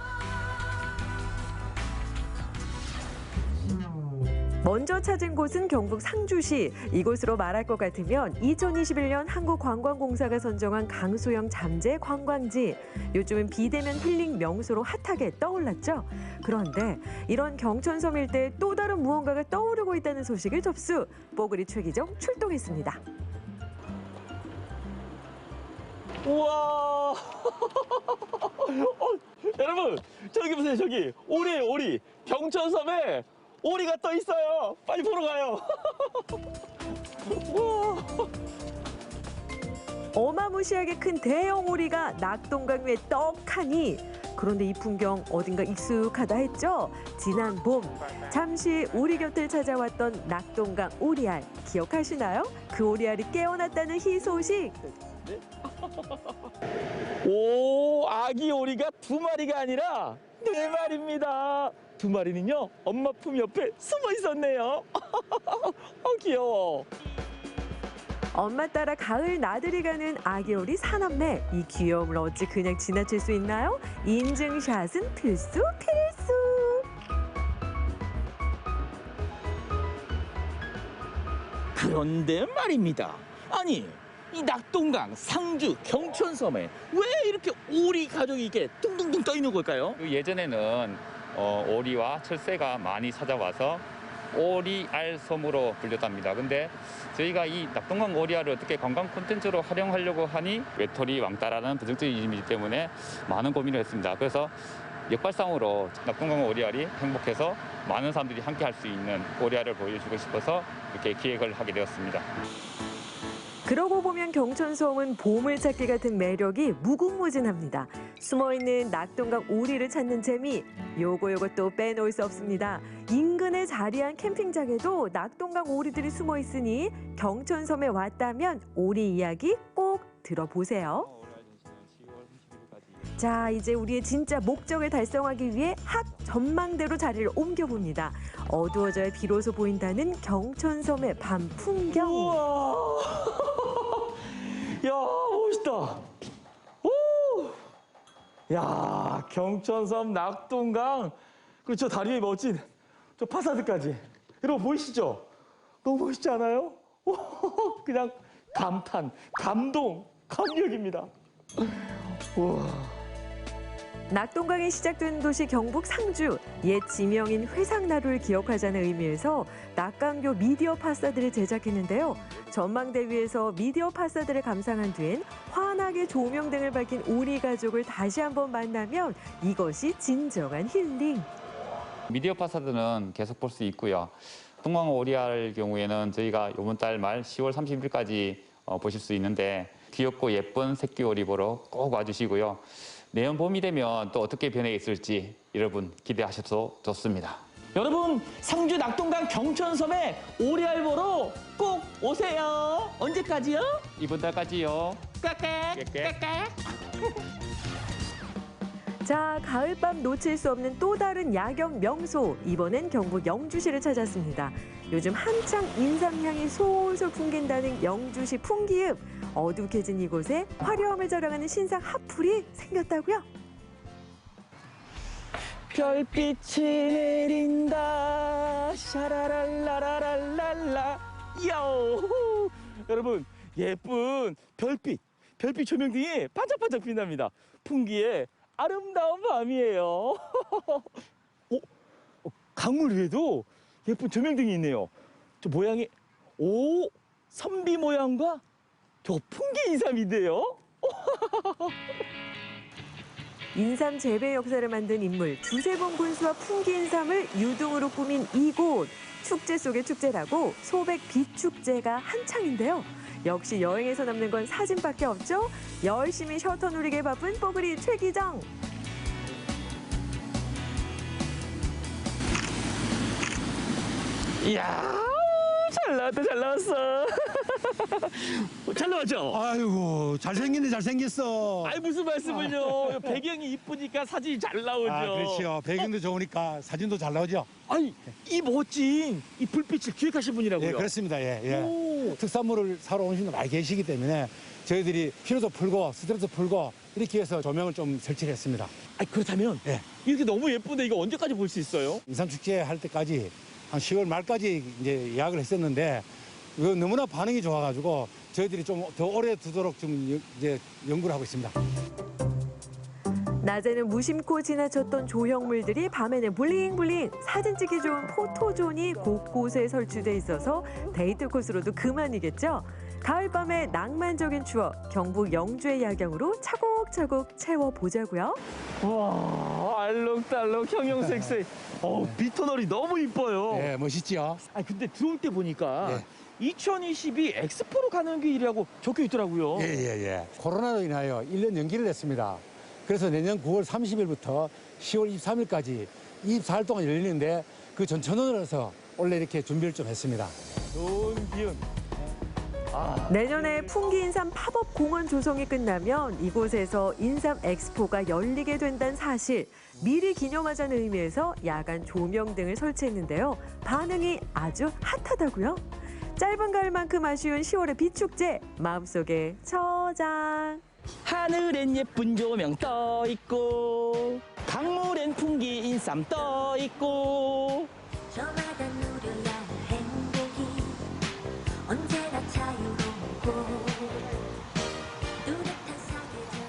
Speaker 13: 먼저 찾은 곳은 경북 상주시. 이곳으로 말할 것 같으면 2021년 한국관광공사가 선정한 강소영 잠재 관광지. 요즘은 비대면 힐링 명소로 핫하게 떠올랐죠. 그런데 이런 경천섬 일대에 또 다른 무언가가 떠오르고 있다는 소식을 접수. 뽀글이 최기정 출동했습니다.
Speaker 14: 우와. 여러분, 저기 보세요, 저기. 오리예요, 오리. 경천섬에 오리가 떠 있어요. 빨리 보러 가요. 우와.
Speaker 13: 어마무시하게 큰 대형 오리가 낙동강 위에 떡하니 그런데 이 풍경 어딘가 익숙하다 했죠? 지난 봄 잠시 우리 곁을 찾아왔던 낙동강 오리알 기억하시나요? 그 오리알이 깨어났다는 희소식.
Speaker 14: 오, 아기 오리가 2마리가 아니라 4마리입니다. 2마리는요, 엄마 품 옆에 숨어 있었네요. 귀여워.
Speaker 13: 엄마 따라 가을 나들이 가는 아기 오리 사남매. 이 귀여움을 어찌 그냥 지나칠 수 있나요? 인증샷은 필수 필수.
Speaker 14: 그런데 말입니다. 아니, 이 낙동강, 상주, 경천섬에 왜 이렇게 오리 가족이 이렇게 둥둥둥 떠 있는 걸까요?
Speaker 15: 예전에는 오리와 철새가 많이 찾아와서 오리알섬으로 불렸답니다. 근데 저희가 이 낙동강 오리알을 어떻게 관광 콘텐츠로 활용하려고 하니 외톨이 왕따라는 부정적인 이미지 때문에 많은 고민을 했습니다. 그래서 역발상으로 낙동강 오리알이 행복해서 많은 사람들이 함께 할 수 있는 오리알을 보여주고 싶어서 이렇게 기획을 하게 되었습니다.
Speaker 13: 그러고 보면 경천섬은 보물찾기 같은 매력이 무궁무진합니다. 숨어있는 낙동강 오리를 찾는 재미, 요거 또 빼놓을 수 없습니다. 인근에 자리한 캠핑장에도 낙동강 오리들이 숨어있으니 경천섬에 왔다면 오리 이야기 꼭 들어보세요. 자, 이제 우리의 진짜 목적을 달성하기 위해 학 전망대로 자리를 옮겨봅니다. 어두워져야 비로소 보인다는 경천섬의 밤 풍경.
Speaker 14: 우와! 야, 멋있다. 오! 야, 경천섬 낙동강. 그리고 저 다리 위에 멋진 저 파사드까지. 여러분 보이시죠? 너무 멋있지 않아요? 그냥 감탄, 감동, 감격입니다. 우와.
Speaker 13: 낙동강이 시작된 도시 경북 상주, 옛 지명인 회상나루를 기억하자는 의미에서 낙강교 미디어 파사드를 제작했는데요. 전망대 위에서 미디어 파사드를 감상한 뒤엔 환하게 조명 등을 밝힌 오리 가족을 다시 한번 만나면 이것이 진정한 힐링.
Speaker 15: 미디어 파사드는 계속 볼 수 있고요. 동강 오리알 경우에는 저희가 이번 달 말 10월 30일까지 보실 수 있는데 귀엽고 예쁜 새끼 오리 보러 꼭 와주시고요. 내년 봄이 되면 또 어떻게 변해 있을지 여러분 기대하셔도 좋습니다.
Speaker 14: 여러분 상주 낙동강 경천섬에 오리알 보러 꼭 오세요. 언제까지요?
Speaker 15: 이번 달까지요.
Speaker 14: 깍깍.
Speaker 13: 자, 가을밤 놓칠 수 없는 또 다른 야경 명소. 이번엔 경북 영주시를 찾았습니다. 요즘 한창 인삼향이 솔솔 풍긴다는 영주시 풍기읍. 어둑해진 이곳에 화려함을 자랑하는 신상 핫플이 생겼다고요?
Speaker 14: 별빛이 내린다 샤라랄라라랄랄라 요 여러분 예쁜 별빛 조명등이 반짝반짝 빛납니다. 풍기의 아름다운 밤이에요. 강물 위에도 예쁜 조명등이 있네요. 저 모양이 선비 모양과 저 풍기 인삼인데요.
Speaker 13: 인삼 재배 역사를 만든 인물 주세봉 군수와 풍기 인삼을 유등으로 꾸민 이곳. 축제 속의 축제라고 소백 비축제가 한창인데요. 역시 여행에서 남는 건 사진밖에 없죠. 열심히 셔터 누리게 바쁜 뽀글이 최기정.
Speaker 14: 이야 잘 나왔어. 잘 나왔죠?
Speaker 16: 아이고 잘생겼네 잘생겼어.
Speaker 14: 아이 무슨 말씀을요. 배경이 이쁘니까 사진이 잘 나오죠.
Speaker 16: 아 그렇죠. 배경도 좋으니까 사진도 잘 나오죠.
Speaker 14: 아니 이 멋진 이 불빛을 기획하신 분이라고요?
Speaker 16: 예 그렇습니다. 예. 특산물을 사러 오신 분들 많이 계시기 때문에 저희들이 피로도 풀고 스트레스 풀고 이렇게 해서 조명을 좀 설치를 했습니다.
Speaker 14: 아니 그렇다면 이렇게 너무 예쁜데 이거 언제까지 볼 수 있어요?
Speaker 16: 인삼축제 할 때까지 한 10월 말까지 이제 예약을 했었는데 이거 너무나 반응이 좋아가지고 저희들이 좀 더 오래 두도록 좀 이제 연구를 하고 있습니다.
Speaker 13: 낮에는 무심코 지나쳤던 조형물들이 밤에는 블링블링. 사진 찍기 좋은 포토존이 곳곳에 설치돼 있어서 데이트 코스로도 그만이겠죠. 가을밤의 낭만적인 추억, 경북 영주의 야경으로 차곡차곡 채워보자고요.
Speaker 14: 와 알록달록 형형색색. 비터널이 너무 이뻐요.
Speaker 16: 예 멋있죠.
Speaker 14: 아 근데 들어올 때 보니까 2022 엑스포로 가는 길이라고 적혀 있더라고요.
Speaker 16: 예. 코로나로 인하여 1년 연기를 했습니다. 그래서 내년 9월 30일부터 10월 23일까지 24일 동안 열리는데 그 전천원으로 해서 원래 이렇게 준비를 좀 했습니다.
Speaker 14: 좋은 기운.
Speaker 13: 내년에 풍기 인삼 팝업 공원 조성이 끝나면 이곳에서 인삼 엑스포가 열리게 된다는 사실. 미리 기념하자는 의미에서 야간 조명 등을 설치했는데요. 반응이 아주 핫하다고요? 짧은 가을만큼 아쉬운 10월의 비축제. 마음속에 저장.
Speaker 14: 하늘엔 예쁜 조명 떠 있고 강물엔 풍기 인삼 떠 있고
Speaker 17: 저마다 누려야 할 행복이 언제나 자유롭고 뚜렷한 사계절.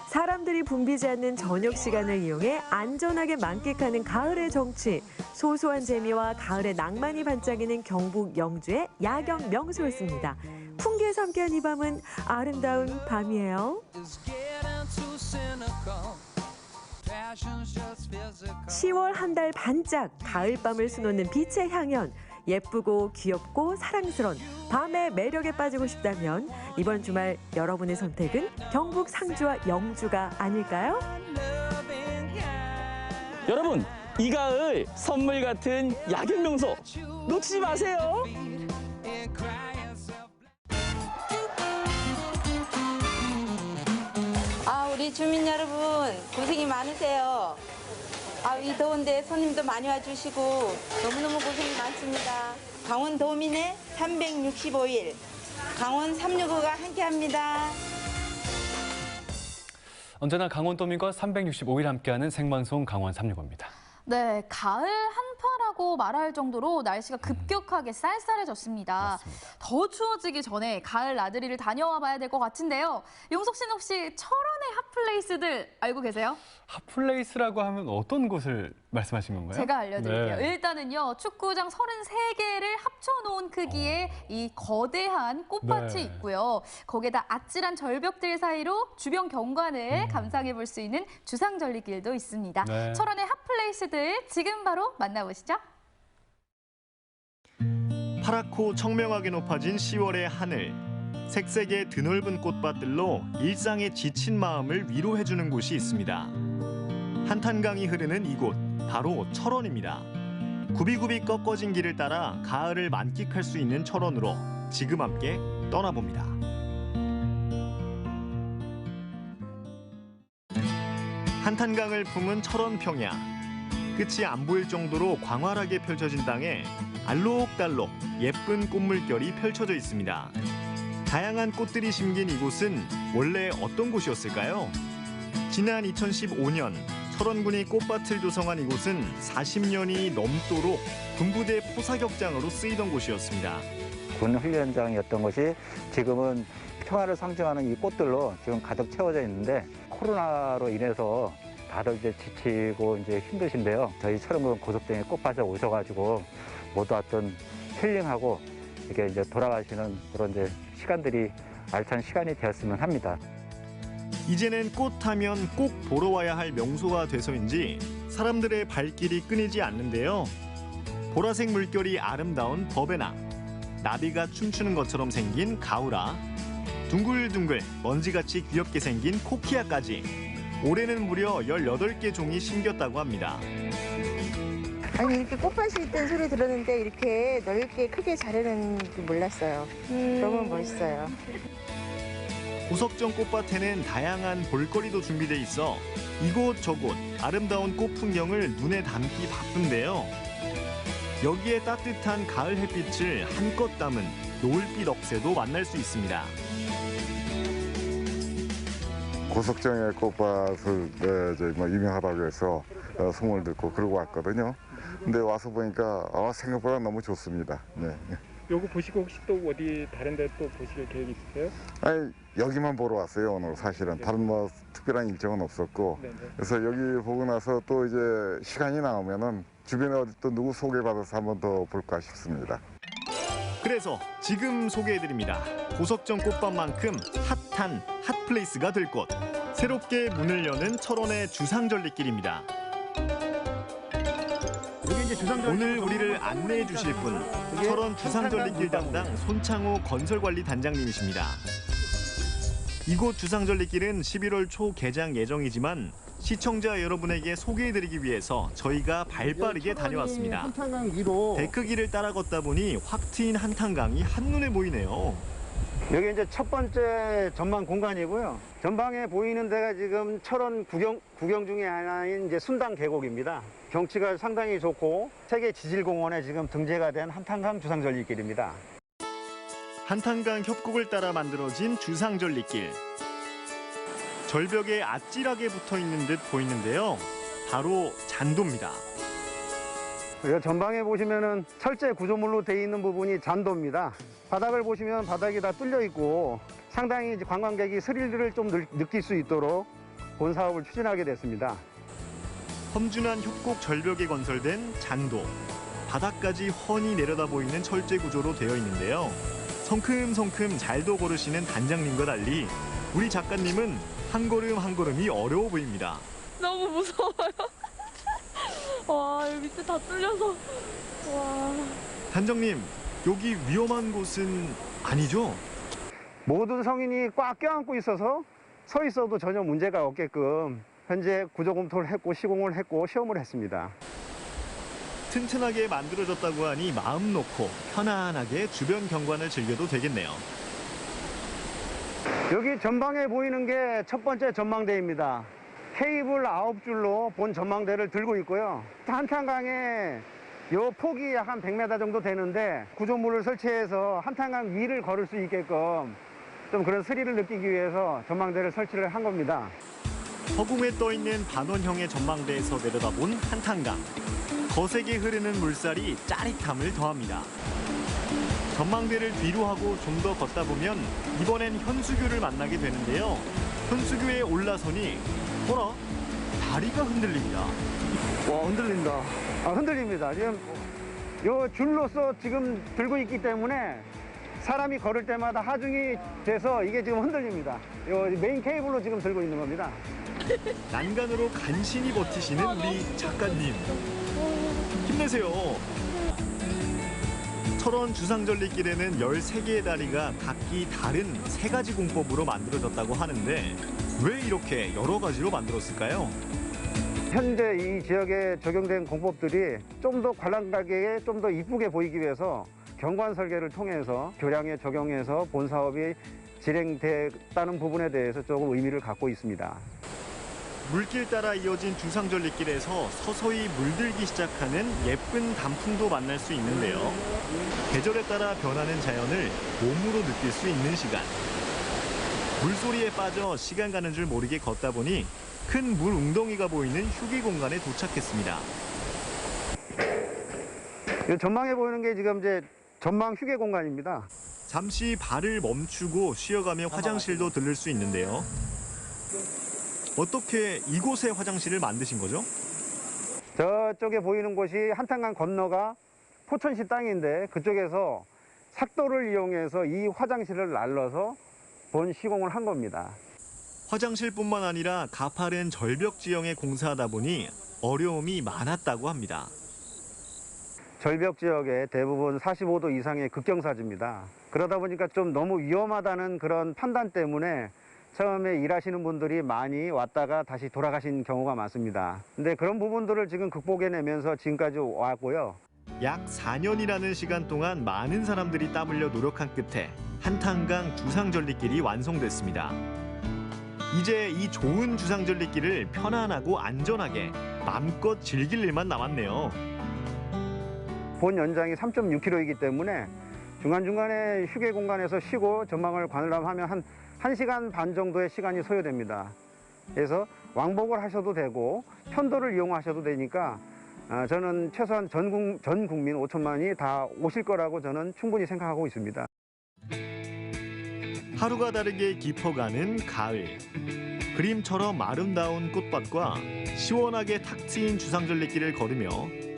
Speaker 13: 사람 사람들이 붐비지 않는 저녁 시간을 이용해 안전하게 만끽하는 가을의 정취. 소소한 재미와 가을의 낭만이 반짝이는 경북 영주의 야경 명소였습니다. 풍기에서 함께한 이 밤은 아름다운 밤이에요. 10월 한 달 반짝 가을밤을 수놓는 빛의 향연. 예쁘고 귀엽고 사랑스러운 밤의 매력에 빠지고 싶다면 이번 주말 여러분의 선택은 경북 상주와 영주가 아닐까요?
Speaker 14: 여러분, 이 가을 선물 같은 야경 명소 놓치지 마세요.
Speaker 12: 우리 주민 여러분 고생이 많으세요. 이 더운데 손님도 많이 와주시고 너무너무 고생이 많습니다. 강원 도민의 365일, 강원 365가 함께합니다.
Speaker 2: 언제나 강원도민과 365일 함께하는 생방송 강원 365입니다.
Speaker 3: 네, 가을 한파라고 말할 정도로 날씨가 급격하게 쌀쌀해졌습니다.
Speaker 2: 맞습니다.
Speaker 3: 더 추워지기 전에 가을 나들이를 다녀와 봐야 될 것 같은데요. 용석 씨는 혹시 철원의 핫플레이스들 알고 계세요?
Speaker 2: 핫플레이스라고 하면 어떤 곳을 말씀하신 건가요?
Speaker 3: 제가 알려드릴게요.
Speaker 2: 네.
Speaker 3: 일단은요, 축구장 33개를 합쳐놓은 크기의 이 거대한 꽃밭이
Speaker 2: 네.
Speaker 3: 있고요. 거기에다 아찔한 절벽들 사이로 주변 경관을 감상해볼 수 있는 주상절리길도 있습니다.
Speaker 2: 네.
Speaker 3: 철원의 핫플레이스들 지금 바로 만나보시죠.
Speaker 18: 파랗고 청명하게 높아진 10월의 하늘. 색색의 드넓은 꽃밭들로 일상에 지친 마음을 위로해주는 곳이 있습니다. 한탄강이 흐르는 이곳, 바로 철원입니다. 굽이굽이 꺾어진 길을 따라 가을을 만끽할 수 있는 철원으로 지금 함께 떠나봅니다. 한탄강을 품은 철원 평야. 끝이 안 보일 정도로 광활하게 펼쳐진 땅에 알록달록 예쁜 꽃물결이 펼쳐져 있습니다. 다양한 꽃들이 심긴 이곳은 원래 어떤 곳이었을까요? 지난 2015년 철원군이 꽃밭을 조성한 이곳은 40년이 넘도록 군부대 포사격장으로 쓰이던 곳이었습니다.
Speaker 19: 군 훈련장이었던 것이 지금은 평화를 상징하는 이 꽃들로 지금 가득 채워져 있는데 코로나로 인해서 다들 이제 지치고 이제 힘드신데요. 저희 철원군 고속정의 꽃밭에 오셔가지고 모두 어떤 힐링하고 이렇게 이제 돌아가시는 그런 이제 시간들이 알찬 시간이 되었으면 합니다.
Speaker 18: 이제는 꽃하면 꼭 보러 와야 할 명소가 돼서인지 사람들의 발길이 끊이지 않는데요. 보라색 물결이 아름다운 버베나, 나비가 춤추는 것처럼 생긴 가우라, 둥글둥글 먼지같이 귀엽게 생긴 코키아까지 올해는 무려 18개 종이 심겼다고 합니다.
Speaker 20: 아니 이렇게 꽃밭이 있다는 소리 들었는데 이렇게 넓게 크게 자라는 줄 몰랐어요. 너무 멋있어요.
Speaker 18: 고석정 꽃밭에는 다양한 볼거리도 준비돼 있어 이곳 저곳 아름다운 꽃 풍경을 눈에 담기 바쁜데요. 여기에 따뜻한 가을 햇빛을 한껏 담은 노을빛 억새도 만날 수 있습니다.
Speaker 21: 고석정의 꽃밭을 유명하다고 해서 소문을 듣고 그러고 왔거든요. 근데 와서 보니까 생각보다 너무 좋습니다. 네.
Speaker 22: 요거 보시고 혹시 또 어디 다른 데 또 보실 계획 있으세요?
Speaker 21: 아니 여기만 보러 왔어요 오늘 사실은. 다른 뭐 특별한 일정은 없었고.
Speaker 22: 네네.
Speaker 21: 그래서 여기 보고 나서 또 이제 시간이 나오면은 주변에 어디 또 누구 소개받아서 한 번 더 볼까 싶습니다.
Speaker 18: 그래서 지금 소개해드립니다. 고석정 꽃밭만큼 핫한 핫플레이스가 될 곳. 새롭게 문을 여는 철원의 주상절리길입니다. 오늘 우리를 안내해 주실 분, 철원 주상절리길 담당 손창호 건설관리단장님이십니다. 이곳 주상절리길은 11월 초 개장 예정이지만 시청자 여러분에게 소개해드리기 위해서 저희가 발빠르게 다녀왔습니다. 데크길을 따라 걷다 보니 확 트인 한탄강이 한눈에 보이네요.
Speaker 23: 여기 이제 첫 번째 전망 공간이고요. 전방에 보이는 데가 지금 철원 구경 중에 하나인 이제 순당 계곡입니다. 경치가 상당히 좋고 세계 지질공원에 지금 등재가 된 한탄강 주상절리길입니다.
Speaker 18: 한탄강 협곡을 따라 만들어진 주상절리길. 절벽에 아찔하게 붙어 있는 듯 보이는데요. 바로 잔도입니다.
Speaker 23: 여기 전방에 보시면은 철제 구조물로 되어 있는 부분이 잔도입니다. 바닥을 보시면 바닥이 다 뚫려 있고 상당히 이제 관광객이 스릴을 좀 느낄 수 있도록 본 사업을 추진하게 됐습니다.
Speaker 18: 험준한 협곡 절벽에 건설된 잔도. 바닥까지 훤히 내려다 보이는 철제 구조로 되어 있는데요. 성큼성큼 잘도 걸으시는 단장님과 달리 우리 작가님은 한 걸음 한 걸음이 어려워 보입니다.
Speaker 9: 너무 무서워요. 와, 여기 밑에 다 뚫려서. 와.
Speaker 18: 단장님, 여기 위험한 곳은 아니죠?
Speaker 23: 모든 성인이 꽉 껴안고 있어서 서 있어도 전혀 문제가 없게끔 현재 구조 검토를 했고 시공을 했고 시험을 했습니다.
Speaker 18: 튼튼하게 만들어졌다고 하니 마음 놓고 편안하게 주변 경관을 즐겨도 되겠네요.
Speaker 23: 여기 전방에 보이는 게 첫 번째 전망대입니다. 케이블 9줄로 본 전망대를 들고 있고요. 한탄강에 요 폭이 약 한 100m 정도 되는데 구조물을 설치해서 한탄강 위를 걸을 수 있게끔 좀 그런 스릴을 느끼기 위해서 전망대를 설치를 한 겁니다.
Speaker 18: 허공에 떠있는 반원형의 전망대에서 내려다본 한탄강. 거세게 흐르는 물살이 짜릿함을 더합니다. 전망대를 뒤로 하고 좀 더 걷다 보면 이번엔 현수교를 만나게 되는데요. 현수교에 올라서니 어라? 다리가 흔들립니다.
Speaker 23: 와, 흔들린다. 아, 흔들립니다. 지금 요 줄로서 지금 들고 있기 때문에 사람이 걸을 때마다 하중이 돼서 이게 지금 흔들립니다. 요 메인 케이블로 지금 들고 있는 겁니다.
Speaker 18: 난간으로 간신히 버티시는 우리 작가님. 힘내세요. 철원 주상절리길에는 13개의 다리가 각기 다른 3가지 공법으로 만들어졌다고 하는데 왜 이렇게 여러 가지로 만들었을까요?
Speaker 23: 현재 이 지역에 적용된 공법들이 좀 더 관람객에게 좀 더 이쁘게 보이기 위해서 경관 설계를 통해서 교량에 적용해서 본 사업이 진행됐다는 부분에 대해서 조금 의미를 갖고 있습니다.
Speaker 18: 물길 따라 이어진 주상절리길에서 서서히 물들기 시작하는 예쁜 단풍도 만날 수 있는데요. 계절에 따라 변하는 자연을 몸으로 느낄 수 있는 시간. 물소리에 빠져 시간 가는 줄 모르게 걷다 보니 큰 물 웅덩이가 보이는 휴게 공간에 도착했습니다.
Speaker 23: 전망에 보이는 게 지금 이제 전망 휴게 공간입니다.
Speaker 18: 잠시 발을 멈추고 쉬어가며 화장실도 들를 수 있는데요. 어떻게 이곳에 화장실을 만드신 거죠?
Speaker 23: 저쪽에 보이는 곳이 한탄강 건너가 포천시 땅인데 그쪽에서 삭도를 이용해서 이 화장실을 날라서 본 시공을 한 겁니다.
Speaker 18: 화장실뿐만 아니라 가파른 절벽 지형에 공사하다 보니 어려움이 많았다고 합니다.
Speaker 23: 절벽 지역에 대부분 45도 이상의 극경사지입니다. 그러다 보니까 좀 너무 위험하다는 그런 판단 때문에 처음에 일하시는 분들이 많이 왔다가 다시 돌아가신 경우가 많습니다. 근데 그런 부분들을 지금 극복해내면서 지금까지 왔고요.
Speaker 18: 약 4년이라는 시간 동안 많은 사람들이 땀 흘려 노력한 끝에 한탄강 주상절리길이 완성됐습니다. 이제 이 좋은 주상절리길을 편안하고 안전하게 마음껏 즐길 일만 남았네요.
Speaker 23: 본 연장이 3.6km이기 때문에 중간중간에 휴게 공간에서 쉬고 전망을 관람하면 한 1시간 반 정도의 시간이 소요됩니다. 그래서 왕복을 하셔도 되고 편도를 이용하셔도 되니까 저는 최소한 전 국민 5천만이 다 오실 거라고 저는 충분히 생각하고 있습니다.
Speaker 18: 하루가 다르게 깊어가는 가을. 그림처럼 아름다운 꽃밭과 시원하게 탁 트인 주상절리길을 걸으며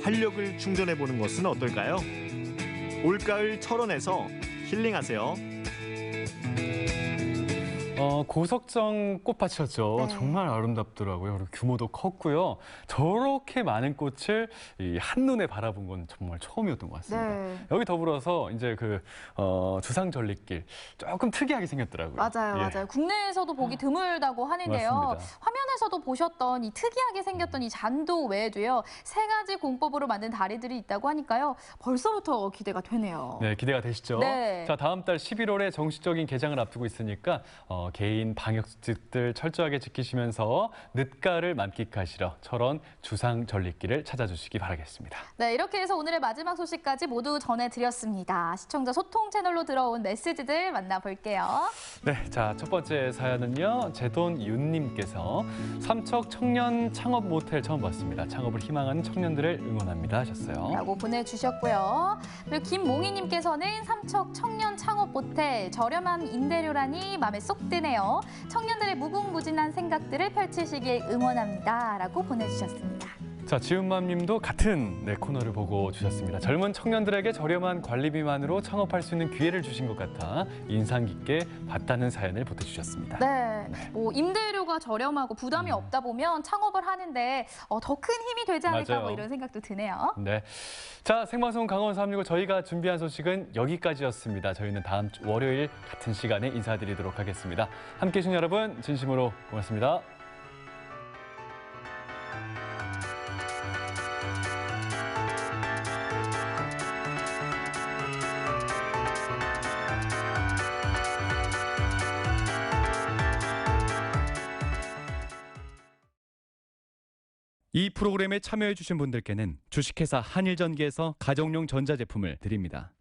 Speaker 18: 활력을 충전해보는 것은 어떨까요? 올가을 철원에서 힐링하세요.
Speaker 2: 고석정 꽃밭이었죠.
Speaker 1: 네.
Speaker 2: 정말 아름답더라고요. 그리고 규모도 컸고요. 저렇게 많은 꽃을 한눈에 바라본 건 정말 처음이었던 것 같습니다.
Speaker 1: 네.
Speaker 2: 여기 더불어서 이제 주상절리길 조금 특이하게 생겼더라고요.
Speaker 3: 맞아요,
Speaker 2: 예.
Speaker 3: 맞아요. 국내에서도 보기 드물다고 하는데요.
Speaker 2: 맞습니다.
Speaker 3: 화면에서도 보셨던 이 특이하게 생겼던 이 잔도 외에도요, 3가지 공법으로 만든 다리들이 있다고 하니까요. 벌써부터 기대가 되네요.
Speaker 2: 네, 기대가 되시죠?
Speaker 3: 네.
Speaker 2: 자, 다음 달 11월에 정식적인 개장을 앞두고 있으니까 개인 방역 수칙들 철저하게 지키시면서 늦가을을 만끽하시러 철원 주상절리길을 찾아주시기 바라겠습니다.
Speaker 3: 네, 이렇게 해서 오늘의 마지막 소식까지 모두 전해드렸습니다. 시청자 소통 채널로 들어온 메시지들 만나볼게요.
Speaker 2: 네, 자, 첫 번째 사연은요. 제돈윤님께서 삼척 청년 창업 모텔 처음 봤습니다. 창업을 희망하는 청년들을 응원합니다 하셨어요.
Speaker 3: 라고 보내주셨고요. 그리고 김몽희님께서는 삼척 청년 창업 모텔 저렴한 임대료라니 마음에 쏙 드네요. 청년들의 무궁무진한 생각들을 펼치시길 응원합니다. 라고 보내주셨습니다.
Speaker 2: 자, 지은맘님도 같은 코너를 보고 주셨습니다. 젊은 청년들에게 저렴한 관리비만으로 창업할 수 있는 기회를 주신 것 같아 인상 깊게 봤다는 사연을 보내주셨습니다.
Speaker 3: 네, 뭐 임대료가 저렴하고 부담이 없다 보면 창업을 하는데 더 큰 힘이 되지 않을까 뭐 이런 생각도 드네요.
Speaker 2: 네, 자 생방송 강원 365 저희가 준비한 소식은 여기까지였습니다. 저희는 다음 주 월요일 같은 시간에 인사드리도록 하겠습니다. 함께해 주신 여러분 진심으로 고맙습니다. 이 프로그램에 참여해 주신 분들께는 주식회사 한일전기에서 가정용 전자제품을 드립니다.